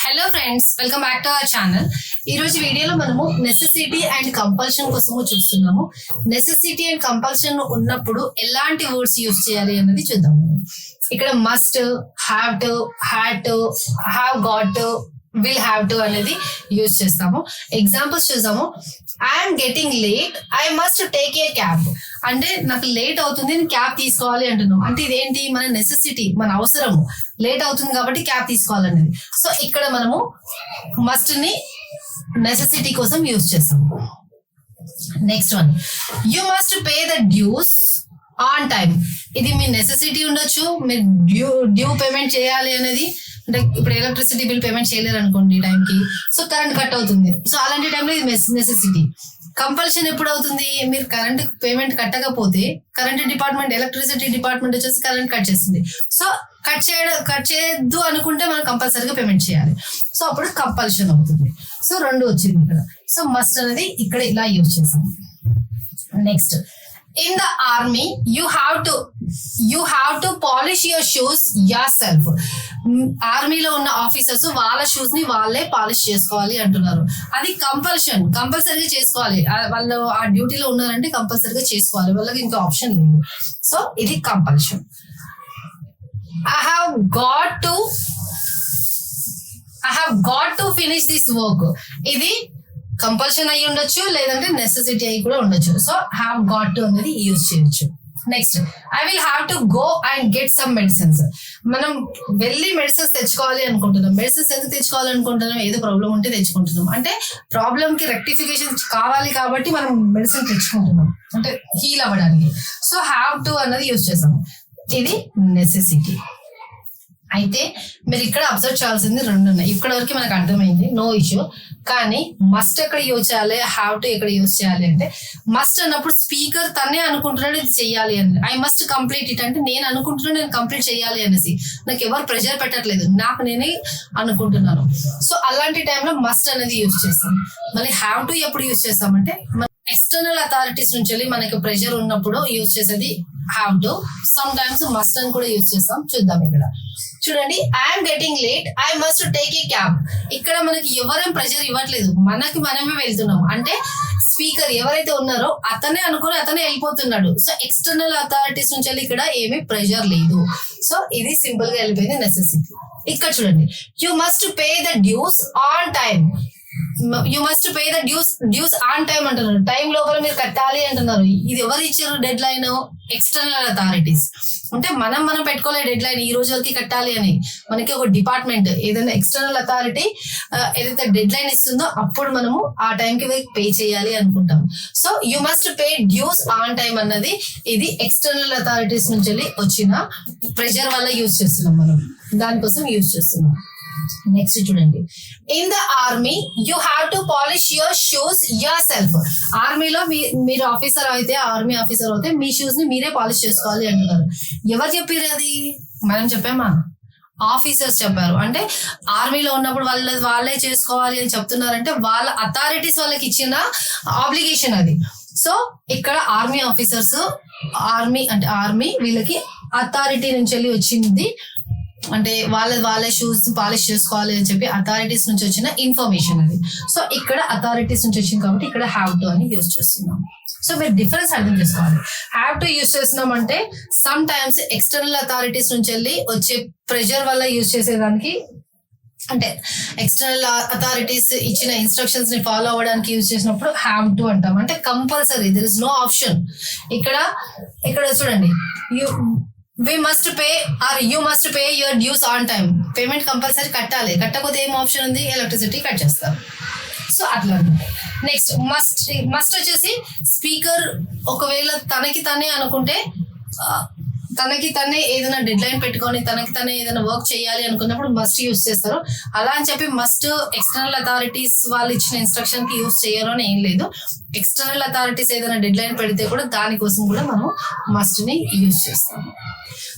Hello friends, welcome back to our channel. ఈ రోజు వీడియోలో మనము నెసెసిటీ అండ్ కంపల్షన్ కోసము చూస్తున్నాము. నెసెసిటీ అండ్ కంపల్షన్ ఉన్నప్పుడు ఎలాంటి వర్డ్స్ యూజ్ చేయాలి అన్నది చూద్దాం. ఇక్కడ must, have to, had to, have got to, will have to అనేది యూజ్ చేస్తాము. ఎగ్జాంపుల్స్ చూద్దాము. I'm getting late, I must take a cab. అంటే నాకు లేట్ అవుతుంది, నేను క్యాబ్ తీసుకోవాలి అంటున్నాం. అంటే ఇదేంటి, మన నెసెసిటీ, మన అవసరము. లేట్ అవుతుంది కాబట్టి క్యాబ్ తీసుకోవాలనేది. సో ఇక్కడ మనము మస్ట్ ని నెసెసిటీ కోసం యూజ్ చేస్తాము. Next one, you must pay the dues on time. ఇది మీ నెసెసిటీ ఉండొచ్చు, మీరు డ్యూ పేమెంట్ చేయాలి అనేది. అంటే ఇప్పుడు ఎలక్ట్రిసిటీ బిల్ పేమెంట్ చేయలేరు అనుకోండి టైంకి, సో కరెంట్ కట్ అవుతుంది. సో అలాంటి టైంలో ఇది నెసెసిటీ. కంపల్షన్ ఎప్పుడు అవుతుంది, మీరు కరెంట్ పేమెంట్ కట్టకపోతే కరెంట్ డిపార్ట్మెంట్, ఎలక్ట్రిసిటీ డిపార్ట్మెంట్ వచ్చేసి కరెంట్ కట్ చేస్తుంది. సో కట్ చేయద్దు అనుకుంటే మనం కంపల్సరీగా పేమెంట్ చేయాలి. సో అప్పుడు కంపల్షన్ అవుతుంది. సో రెండు వచ్చింది ఇక్కడ. సో మస్ట్ అనేది ఇక్కడ ఇలా యూజ్ చేసాము. Next, in the army you have to polish your shoes your self. ఆర్మీలో ఉన్న ఆఫీసర్స్ వాళ్ళ షూస్ ని వాళ్ళే పాలిష్ చేసుకోవాలి అంటున్నారు. అది కంపల్సరీగా చేసుకోవాలి. వాళ్ళు ఆ డ్యూటీలో ఉన్నారంటే కంపల్సరీగా చేసుకోవాలి, వాళ్ళకి ఇంకా ఆప్షన్ లేదు. సో ఇది compulsion. I have got to finish this work. ఇది కంపల్షన్ అయి ఉండొచ్చు, లేదంటే నెసెసిటీ అయి కూడా ఉండొచ్చు. సో హ్యావ్ గాట్ టు అనేది యూజ్ చేయొచ్చు. Next, I will have to go and get some medicines. మనం వెళ్ళి మెడిసిన్స్ తెచ్చుకోవాలి అనుకుంటున్నాం. మెడిసిన్స్ ఎందుకు తెచ్చుకోవాలి అనుకుంటున్నాం, ఏదో ప్రాబ్లం ఉంటే తెచ్చుకుంటున్నాం. అంటే ప్రాబ్లమ్ కి రెక్టిఫికేషన్ కావాలి కాబట్టి మనం మెడిసిన్ తెచ్చుకుంటున్నాం, అంటే హీల్ అవ్వడానికి. సో హ్యావ్ టు అన్నది యూజ్ చేసాము. ఇది నెసెసిటీ. అయితే మీరు ఇక్కడ అబ్జర్వ్ చేయాల్సింది రెండు ఉన్నాయి. ఇక్కడ వరకు మనకు అర్థమైంది, నో ఇష్యూ. కానీ మస్ట్ ఎక్కడ యూజ్ చేయాలి, హ్యావ్ టు ఎక్కడ యూజ్ చేయాలి అంటే, మస్ట్ అన్నప్పుడు స్పీకర్ తనే అనుకుంటున్నాడు ఇది చెయ్యాలి అని. ఐ మస్ట్ కంప్లీట్ ఇట్ అంటే నేను అనుకుంటున్నాను నేను కంప్లీట్ చేయాలి అనేసి. నాకు ఎవరు ప్రెషర్ పెట్టట్లేదు, నాకు నేనే అనుకుంటున్నాను. సో అలాంటి టైంలో మస్ట్ అనేది యూజ్ చేస్తాం. మళ్ళీ హ్యావ్ టు ఎప్పుడు యూజ్ చేస్తామంటే, ఎక్స్టర్నల్ అథారిటీస్ నుంచి మనకి ప్రెషర్ ఉన్నప్పుడు యూజ్ చేసేది have to. Some times must అని కూడా యూజ్ చేస్తాం. చూద్దాం ఇక్కడ. చూడండి, I'm getting late, I must take a cab. ఇక్కడ మనకి ఎవరేం ప్రెషర్ ఇవ్వట్లేదు, మనకి మనమే వెళ్తున్నాం. అంటే స్పీకర్ ఎవరైతే ఉన్నారో అతనే అనుకుని అతనే వెళ్ళిపోతున్నాడు. సో ఎక్స్టర్నల్ అథారిటీస్ నుంచి ఇక్కడ ఏమీ ప్రెషర్ లేదు. సో ఇది సింపుల్ గా వెళ్ళిపోయింది నెసెసిటీ. ఇక్కడ చూడండి, you must pay the dues on time. You must pay the dues on time అంటున్నారు. టైం లోపల మీరు కట్టాలి అంటున్నారు. ఇది ఎవరు ఇచ్చారు డెడ్ లైన్? External authorities. అంటే మనం పెట్టుకోలే డెడ్ లైన్ ఈ రోజు వరకు కట్టాలి అని. మనకి ఒక డిపార్ట్మెంట్, ఏదైనా ఎక్స్టర్నల్ అథారిటీ ఏదైతే డెడ్ లైన్ ఇస్తుందో అప్పుడు మనము ఆ టైంకి పే చేయాలి అనుకుంటాం. So you must pay dues on time అన్నది ఇది ఎక్స్టర్నల్ అథారిటీస్ నుంచి వచ్చిన ప్రెషర్ వల్ల యూజ్ చేస్తున్నాం, మనం దానికోసం యూజ్ చేస్తున్నాం. నెక్స్ట్ చూడండి, in the army you have to polish your shoes your self. ఆర్మీలో మీరు ఆఫీసర్ అయితే, ఆర్మీ ఆఫీసర్ అయితే మీ షూస్ ని మీరే పాలిష్ చేసుకోవాలి అంటున్నారు. ఎవరు చెప్పారు అది? మనం చెప్పామా? ఆఫీసర్స్ చెప్పారు. అంటే ఆర్మీలో ఉన్నప్పుడు వాళ్ళే చేసుకోవాలి అని చెప్తున్నారంటే వాళ్ళ అథారిటీస్ వాళ్ళకి ఇచ్చిన ఆబ్లిగేషన్ అది. సో ఇక్కడ ఆర్మీ ఆఫీసర్స్, ఆర్మీ వీళ్ళకి అథారిటీ నుంచి వచ్చింది. అంటే వాళ్ళ షూస్ పాలిష్ చేసుకోవాలి అని చెప్పి అథారిటీస్ నుంచి వచ్చిన ఇన్ఫర్మేషన్ అది. సో ఇక్కడ అథారిటీస్ నుంచి వచ్చింది కాబట్టి ఇక్కడ హ్యావ్ టు అని యూజ్ చేస్తున్నాం. సో మీరు డిఫరెన్స్ అర్థం చేసుకోవాలి. హ్యావ్ టు యూజ్ చేస్తున్నాం అంటే సమ్ టైమ్స్ ఎక్స్టర్నల్ అథారిటీస్ నుంచి వచ్చే ప్రెషర్ వల్ల యూజ్ చేసేదానికి, అంటే ఎక్స్టర్నల్ అథారిటీస్ ఇచ్చిన ఇన్స్ట్రక్షన్స్ ని ఫాలో అవ్వడానికి యూజ్ చేసినప్పుడు హ్యావ్ టు అంటాం. అంటే compulsory, there is no option. ఇక్కడ చూడండి, we must pay or you must pay your dues on time. Payment compulsory కట్టాలి. కట్టకపోతే ఏం ఆప్షన్ ఉంది? ఎలక్ట్రిసిటీ కట్ చేస్తారు. సో అట్లా. నెక్స్ట్ మస్ట్ వచ్చేసి స్పీకర్ ఒకవేళ తనకి తనే అనుకుంటే, తనకి తనే ఏదైనా డెడ్ లైన్ పెట్టుకొని తనకి తనే ఏదైనా వర్క్ చేయాలి అనుకున్నప్పుడు మస్ట్ యూజ్ చేస్తారు. అలా అని చెప్పి మస్ట్ ఎక్స్టర్నల్ అథారిటీస్ వాళ్ళు ఇచ్చిన ఇన్స్ట్రక్షన్ కి యూజ్ చేయరు అని ఏం లేదు. ఎక్స్టర్నల్ అథారిటీస్ ఏదైనా డెడ్ లైన్ పెడితే కూడా దానికోసం కూడా మనం మస్ట్ ని యూజ్ చేస్తాము.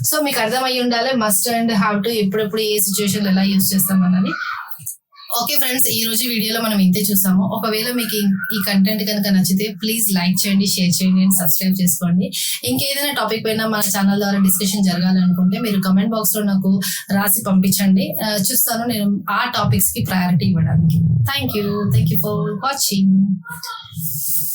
సో మీకు అర్థమయ్యి ఉండాలి మస్ట్ అండ్ హ్యావ్ టు ఎప్పుడెప్పుడు ఏ సిచ్యువేషన్ ఎలా యూజ్ చేస్తాం అన్నది. ఓకే ఫ్రెండ్స్, ఈ రోజు వీడియోలో మనం ఇంతే చూసాము. ఒకవేళ మీకు ఈ కంటెంట్ కనుక నచ్చితే ప్లీజ్ లైక్ చేయండి, షేర్ చేయండి అండ్ సబ్స్క్రైబ్ చేసుకోండి. ఇంకేదైనా టాపిక్ పైన మన ఛానల్ ద్వారా డిస్కషన్ జరగాలనుకుంటే మీరు కమెంట్ బాక్స్ లో నాకు రాసి పంపించండి. చూస్తాను నేను ఆ టాపిక్స్ కి ప్రయారిటీ ఇవ్వడానికి. Thank you for watching.